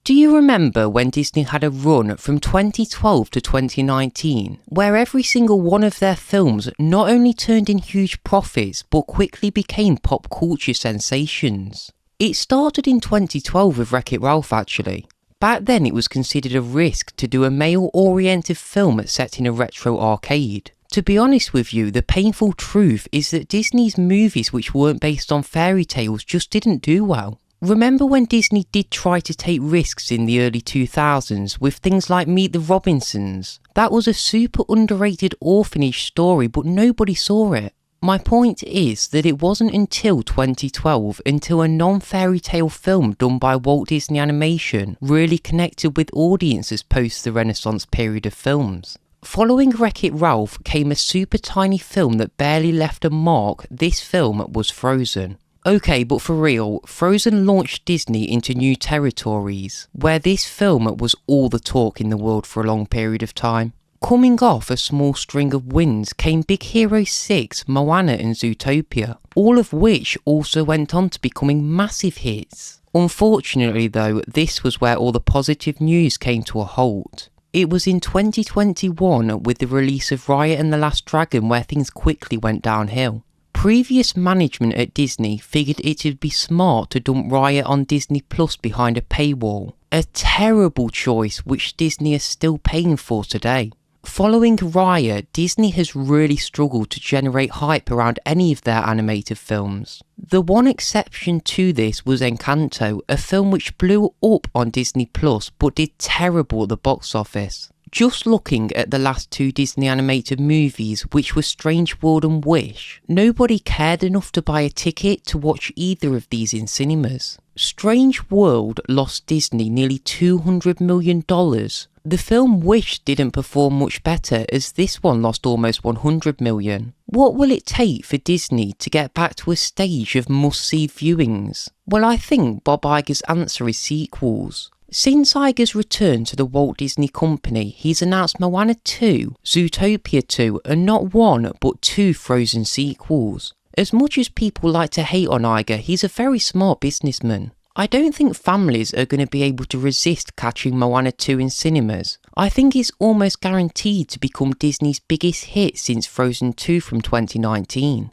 Do you remember when Disney had a run from 2012 to 2019 where every single one of their films not only turned in huge profits but quickly became pop culture sensations? It started in 2012 with Wreck-It Ralph actually. Back then it was considered a risk to do a male-oriented film set in a retro arcade. To be honest with you, the painful truth is that Disney's movies which weren't based on fairy tales just didn't do well. Remember when Disney did try to take risks in the early 2000s with things like Meet the Robinsons? That was a super underrated orphanage story, but nobody saw it. My point is that it wasn't until 2012 until a non-fairy tale film done by Walt Disney Animation really connected with audiences post the Renaissance period of films. Following Wreck-It Ralph came a super tiny film that barely left a mark. This film was Frozen. Okay, but for real, Frozen launched Disney into new territories, where this film was all the talk in the world for a long period of time. Coming off a small string of wins came Big Hero 6, Moana and Zootopia, all of which also went on to becoming massive hits. Unfortunately though, this was where all the positive news came to a halt. It was in 2021 with the release of Raya and the Last Dragon where things quickly went downhill. Previous management at Disney figured it would be smart to dump Raya on Disney Plus behind a paywall. A terrible choice which Disney is still paying for today. Following Raya, Disney has really struggled to generate hype around any of their animated films. The one exception to this was Encanto, a film which blew up on Disney Plus but did terrible at the box office. Just looking at the last two Disney animated movies, which were Strange World and Wish, nobody cared enough to buy a ticket to watch either of these in cinemas. Strange World lost Disney nearly $200 million. The film Wish didn't perform much better as this one lost almost $100 million. What will it take for Disney to get back to a stage of must-see viewings? Well, I think Bob Iger's answer is sequels. Since Iger's return to the Walt Disney Company, he's announced Moana 2, Zootopia 2 and not one but two Frozen sequels. As much as people like to hate on Iger, he's a very smart businessman. I don't think families are going to be able to resist catching Moana 2 in cinemas. I think it's almost guaranteed to become Disney's biggest hit since Frozen 2 from 2019.